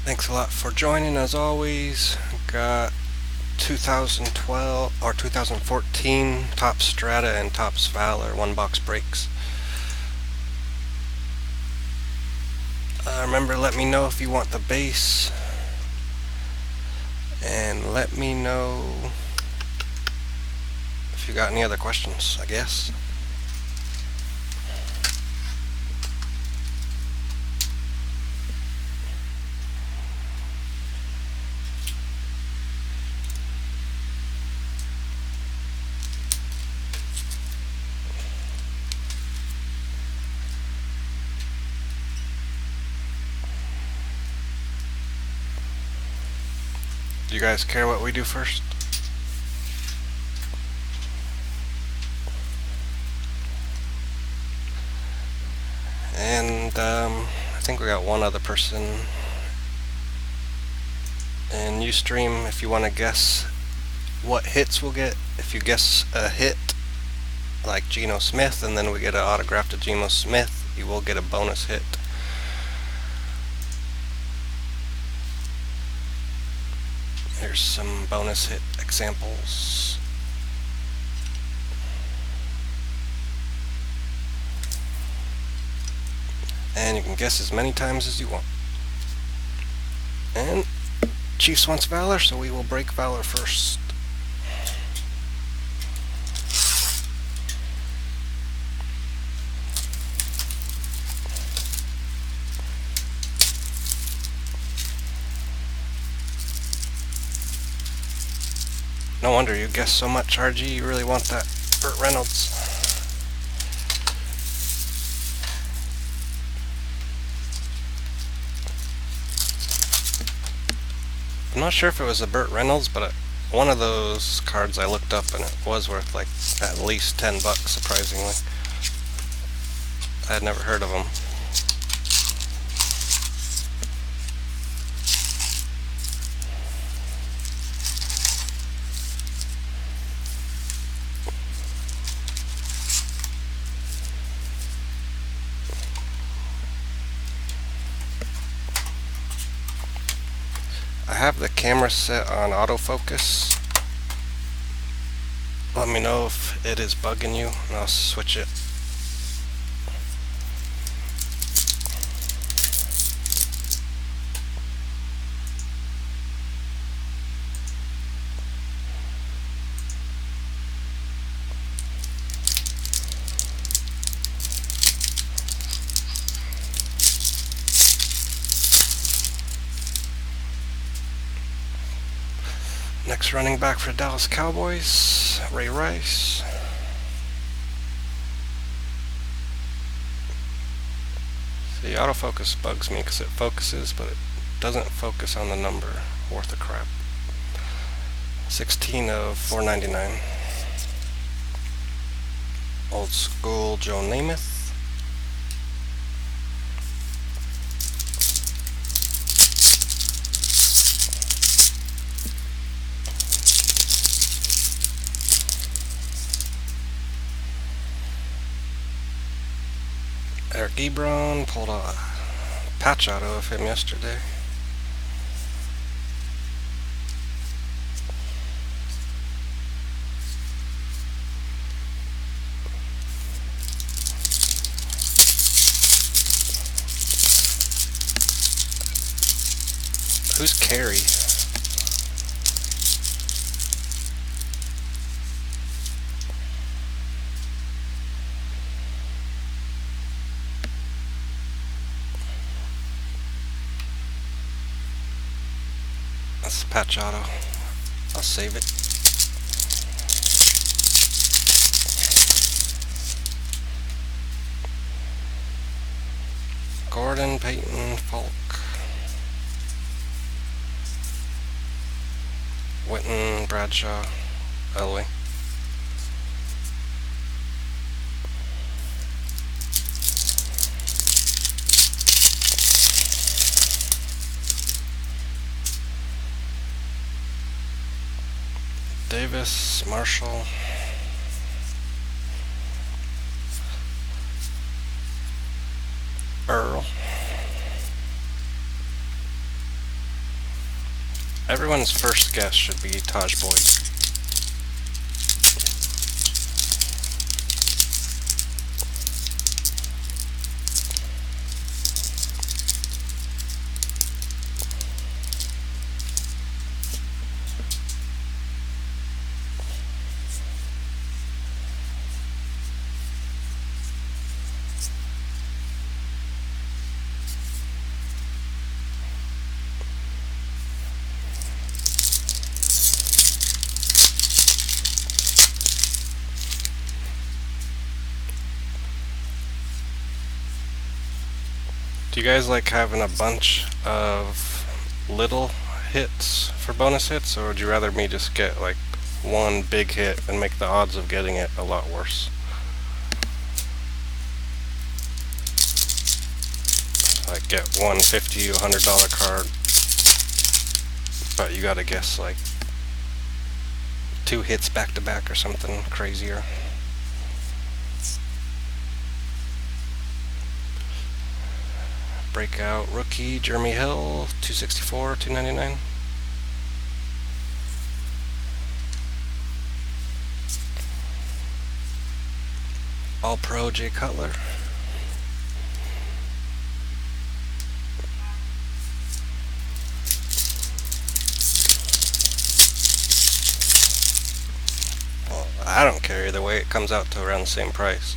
Thanks a lot for joining. As always, got 2012 or 2014 Topps Strata and Topps Valor one box breaks. Remember, let me know if you want the base, and let me know if you got any other questions, I guess. Do you guys care what we do first? And I think we got one other person in Ustream. If you want to guess what hits we'll get, if you guess a hit like Geno Smith and then we get an autograph to Geno Smith, you will get a bonus hit. Here's some bonus hit examples. And you can guess as many times as you want. And Chiefs wants Valor, so we will break Valor first. No wonder you guessed so much, RG. You really want that Burt Reynolds. I'm not sure if it was a Burt Reynolds, but one of those cards I looked up and it was worth like at least $10, surprisingly. I had never heard of him. I have the camera set on autofocus. Let me know if it is bugging you and I'll switch it. Next running back for Dallas Cowboys, Ray Rice. See, autofocus bugs me because it focuses, but it doesn't focus on the number. Worth a crap. 16 of 499. Old school Joe Namath. Eric Ebron, pulled a patch auto of him yesterday. Who's Carey? That's patch auto. I'll save it. Gordon, Peyton, Falk, Witten, Bradshaw, Elway. Davis, Marshall, Earl, Everyone's first guess should be Taj Boyd. Do you guys like having a bunch of little hits for bonus hits, or would you rather me just get like one big hit and make the odds of getting it a lot worse? Like get one $50, $100 card, but you gotta guess like 2 hits back to back or something crazier. Breakout rookie Jeremy Hill, 264, 299. All Pro Jay Cutler. Well, I don't care either way, it comes out to around the same price.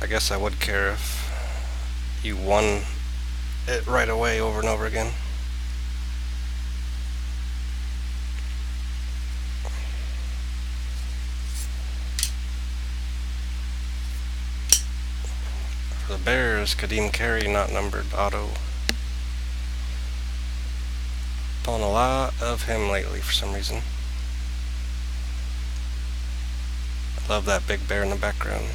I guess I would care if you won it right away over and over again. For the Bears, Kadeem Carey, not numbered, auto. Pulling a lot of him lately for some reason. I love that big bear in the background.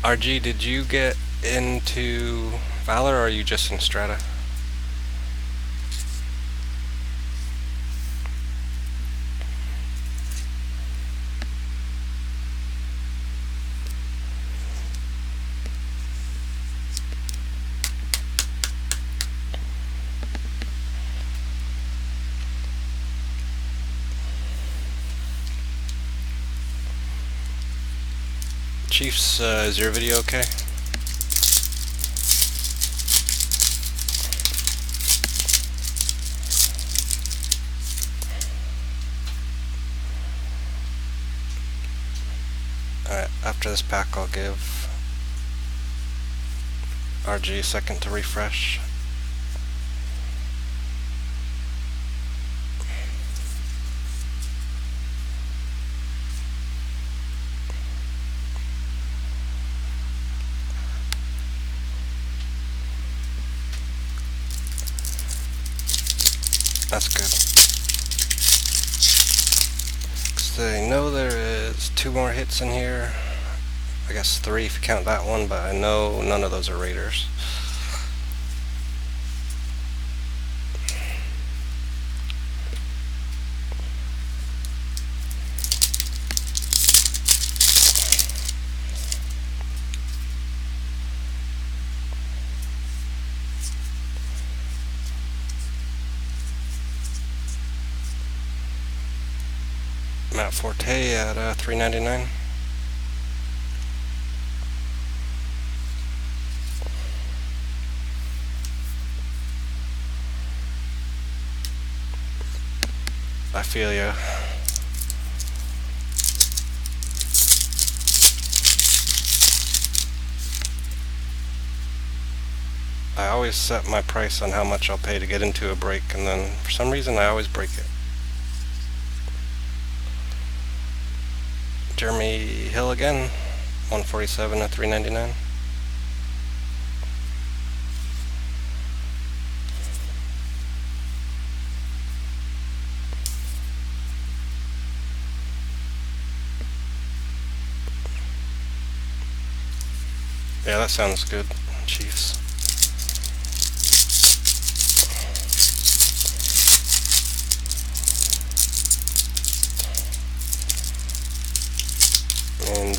RG, did you get into Valor, or are you just in Strata? Chiefs, is your video okay? Alright, after this pack I'll give RG a second to refresh. That's good. 'Cause I know there is 2 more hits in here. I guess 3 if you count that one, but I know none of those are Raiders. Matt Forte at $3.99. I feel ya. I always set my price on how much I'll pay to get into a break, and then for some reason I always break it. Jeremy Hill again, 147 at $3.99. Yeah, that sounds good, Chiefs.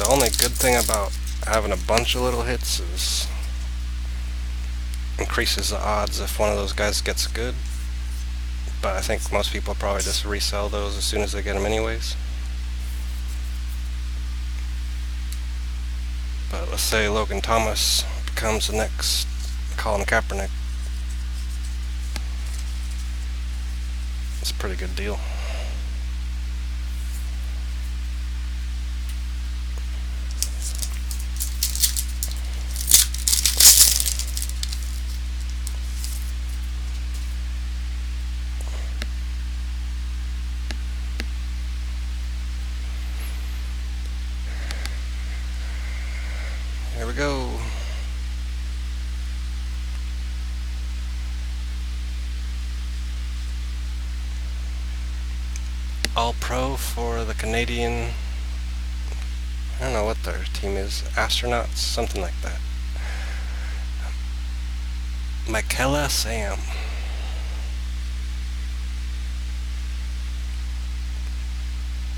only good thing about having a bunch of little hits is increases the odds if one of those guys gets good. But I think most people probably just resell those as soon as they get them anyways. But let's say Logan Thomas becomes the next Colin Kaepernick. It's a pretty good deal. Here we go. All Pro for the Canadian, I don't know what their team is, Astronauts, something like that. Michaela Sam.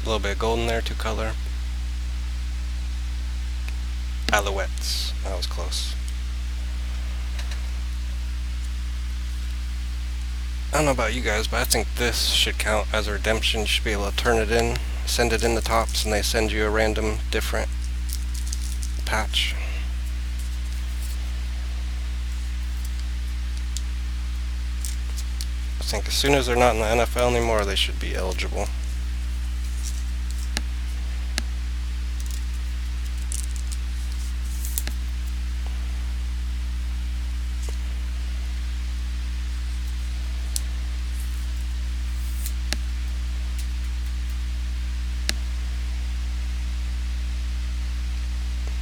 A little bit of gold in there, 2-color. Alouettes, that was close. I don't know about you guys, but I think this should count as a redemption. You should be able to turn it in, send it in the tops, and they send you a random different patch. I think as soon as they're not in the NFL anymore, they should be eligible.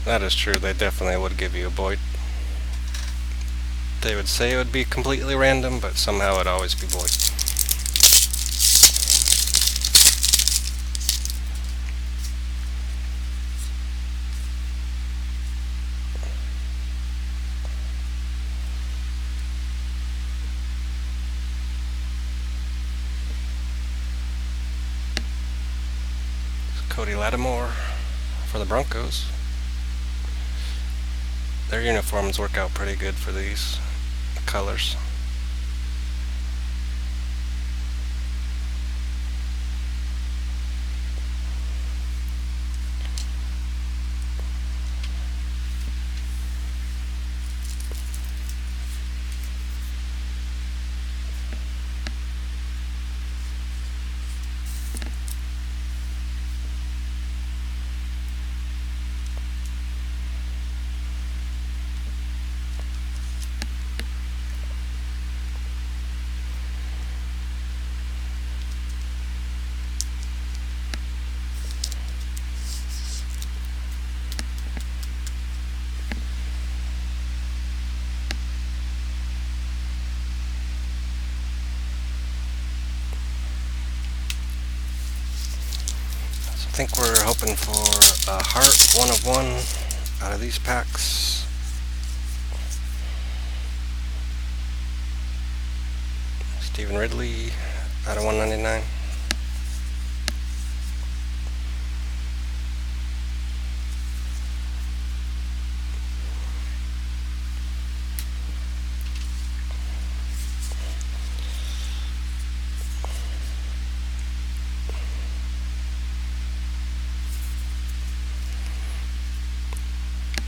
That is true, they definitely would give you a Boyd. They would say it would be completely random, but somehow it'd always be Boyd. Cody Lattimore for the Broncos. Their uniforms work out pretty good for these colors. I think we're hoping for a heart 1 of 1 out of these packs. Stephen Ridley out of 199.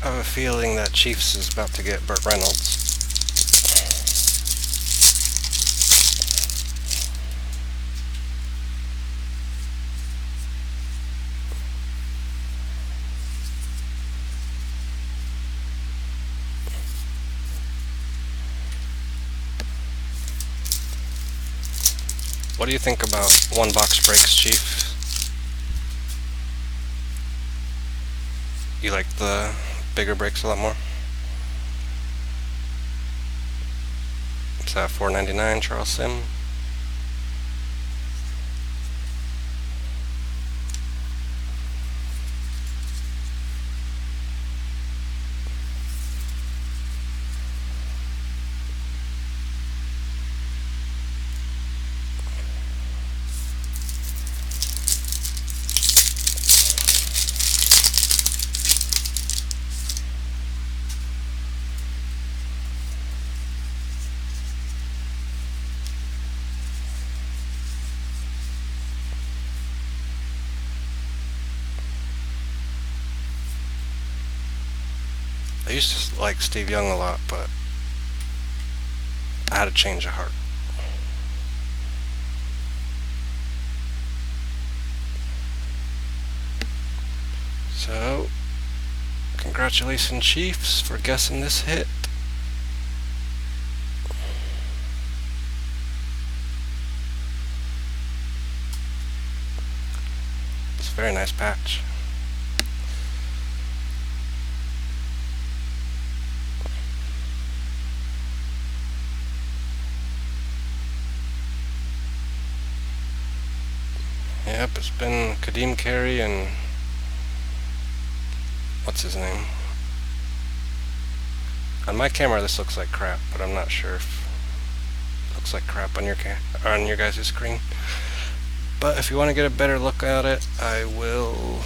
I have a feeling that Chiefs is about to get Burt Reynolds. What do you think about 1-box breaks, Chief? You like the bigger breaks a lot more? It's at $4.99, Charles Sim. used to like Steve Young a lot, but I had a change of heart. So, congratulations, Chiefs, for guessing this hit. It's a very nice patch. Yep, it's been Kadeem Carey and what's his name? On my camera this looks like crap, but I'm not sure if it looks like crap on your on your guys' screen. But if you want to get a better look at it, I will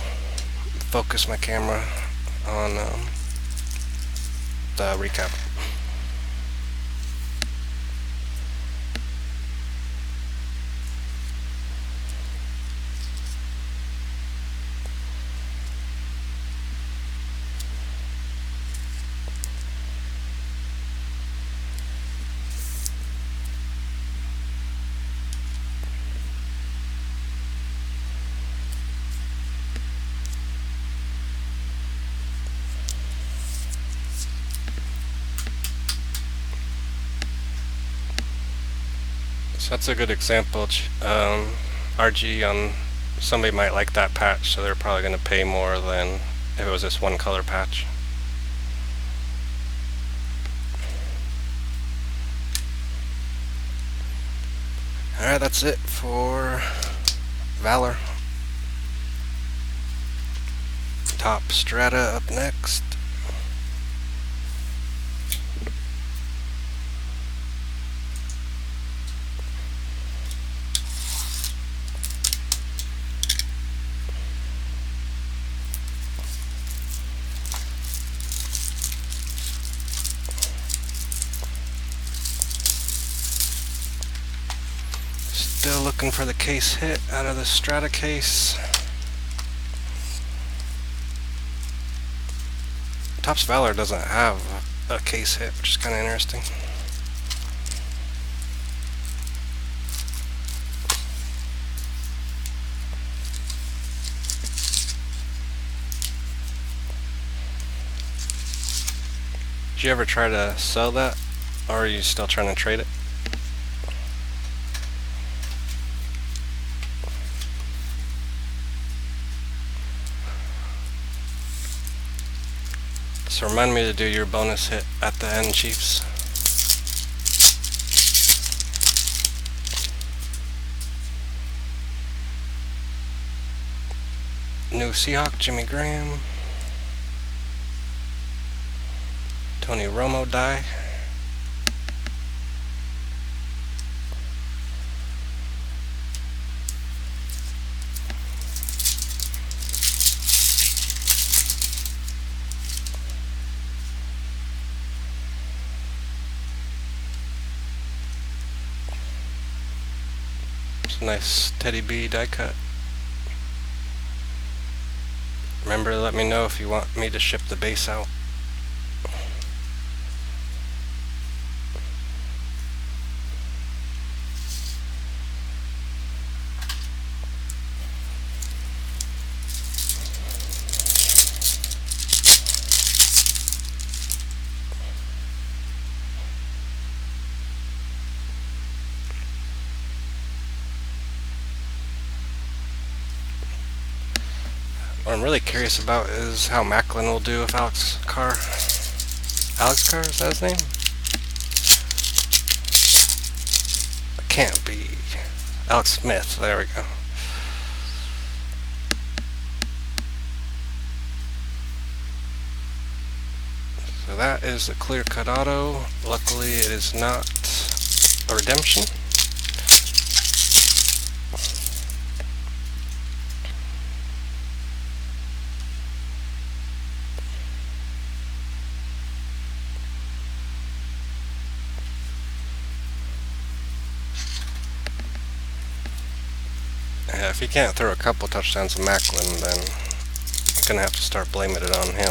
focus my camera on the recap. So that's a good example. RG on somebody might like that patch, so they're probably going to pay more than if it was this one color patch. Alright, that's it for Valor. Top Strata up next. Still looking for the case hit out of the Strata case. Topps Valor doesn't have a case hit, which is kind of interesting. Did you ever try to sell that, or are you still trying to trade it? So remind me to do your bonus hit at the end, Chiefs. New Seahawk, Jimmy Graham. Tony Romo die. Nice Teddy B die cut. Remember to let me know if you want me to ship the base out. What I'm really curious about is how Macklin will do with Alex Carr. Alex Carr, is that his name? It can't be. Alex Smith, there we go. So that is a clear-cut auto. Luckily it is not a redemption. Yeah, if he can't throw a couple touchdowns to Macklin, then I'm gonna have to start blaming it on him.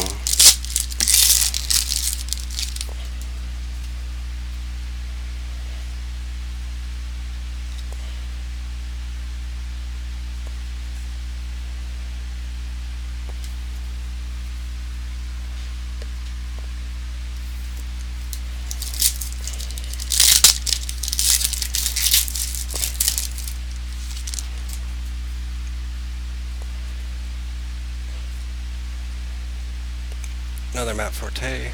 Another Map Forte.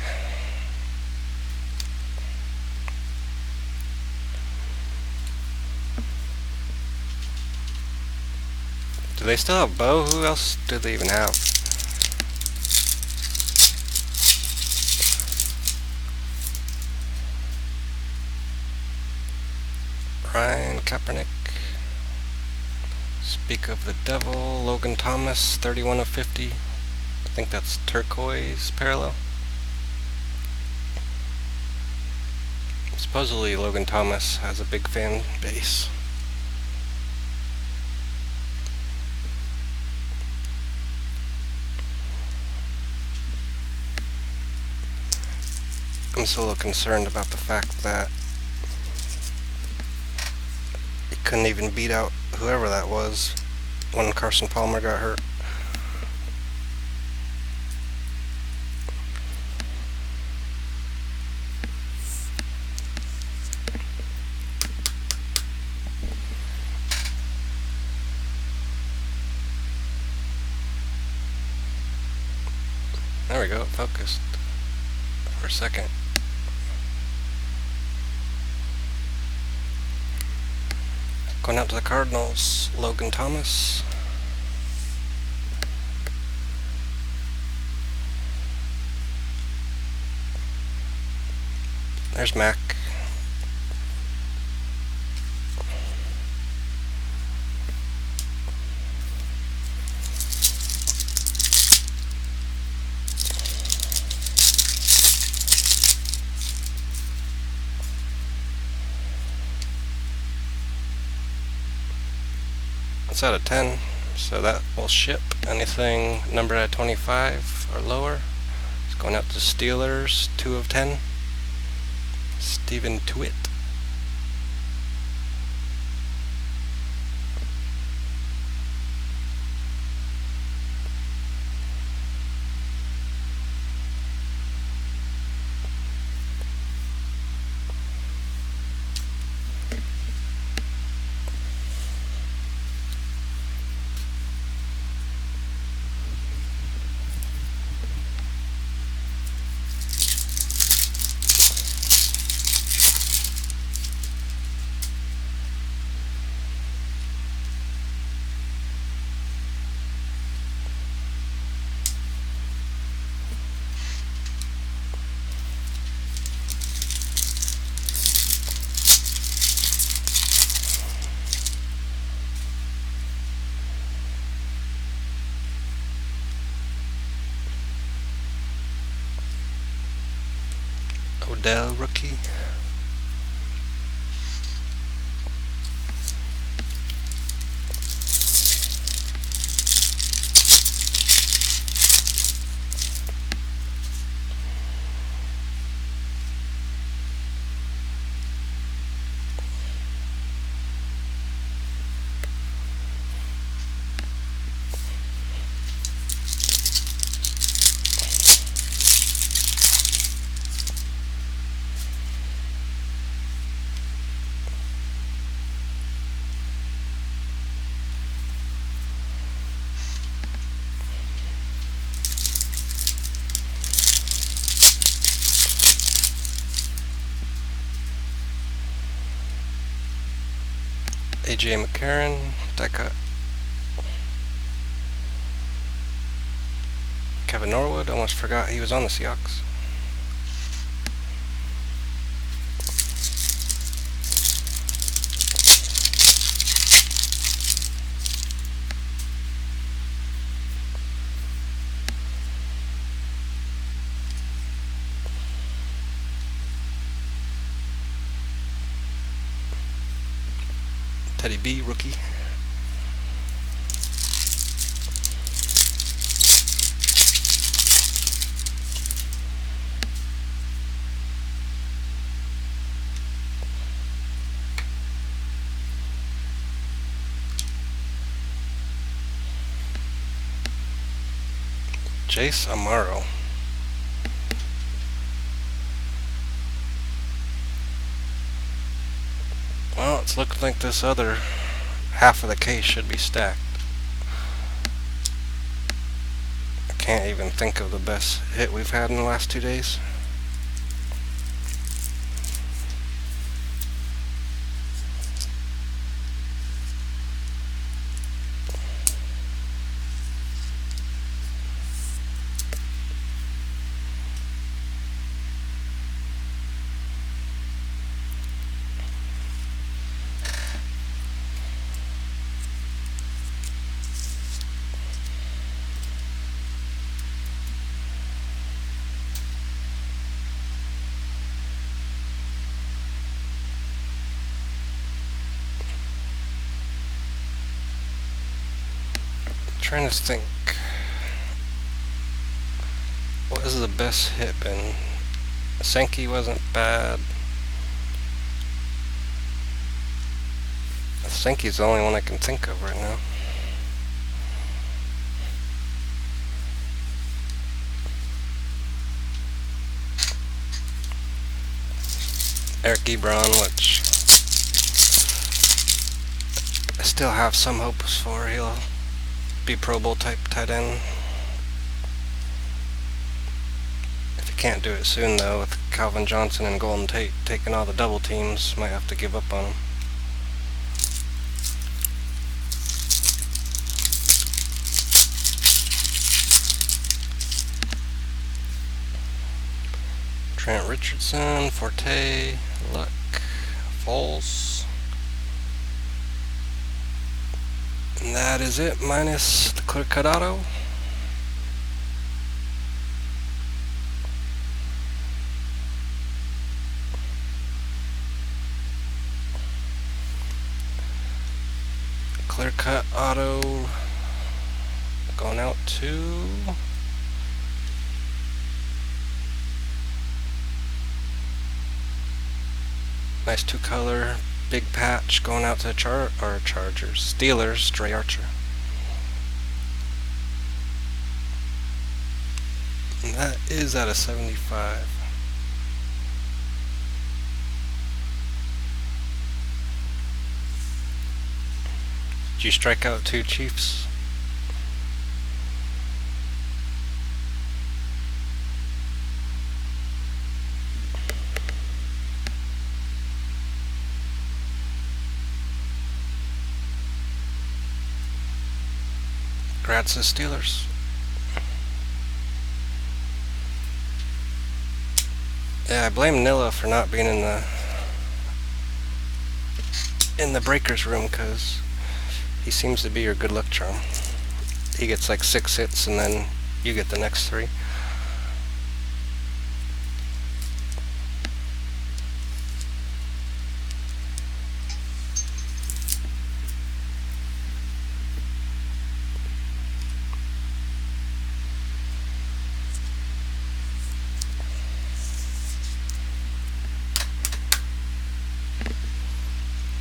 Do they still have bow? Who else do they even have? Ryan Kaepernick. Speak of the Devil. Logan Thomas, 31 of 50. I think that's turquoise parallel. Supposedly Logan Thomas has a big fan base. I'm still a little concerned about the fact that he couldn't even beat out whoever that was when Carson Palmer got hurt. There we go, it focused for a second. Going out to the Cardinals, Logan Thomas. There's Mac. It's out of 10, so that will ship. Anything numbered at 25 or lower. It's going out to Steelers, 2 of 10. Stephen Twitt. Odell rookie. AJ McCarron, die cut. Kevin Norwood, almost forgot he was on the Seahawks. Teddy B, rookie. Jace Amaro. Well, it's looking like this other half of the case should be stacked. I can't even think of the best hit we've had in the last 2 days. Trying to think, what is the best hit been? Sankey wasn't bad. Sankey's the only one I can think of right now. Eric Ebron, which I still have some hopes for. He'll be Pro Bowl type tight end. If he can't do it soon though, with Calvin Johnson and Golden Tate taking all the double teams, might have to give up on him. Trent Richardson, Forte, Luck, Foles. And that is it, minus the clear cut auto. Clear cut auto going out to nice 2-color big patch going out to Chargers, Steelers, Trey Archer. And that is out of 75. Did you strike out 2 Chiefs? Congrats to Steelers. Yeah, I blame Nilla for not being in the breakers room, because he seems to be your good luck charm. He gets like 6 hits and then you get the next 3.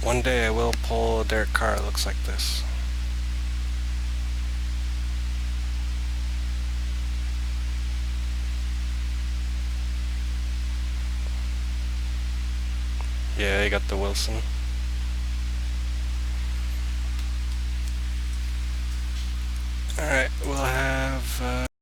One day I will pull a Derek Carr that looks like this. Yeah, you got the Wilson. Alright, we'll have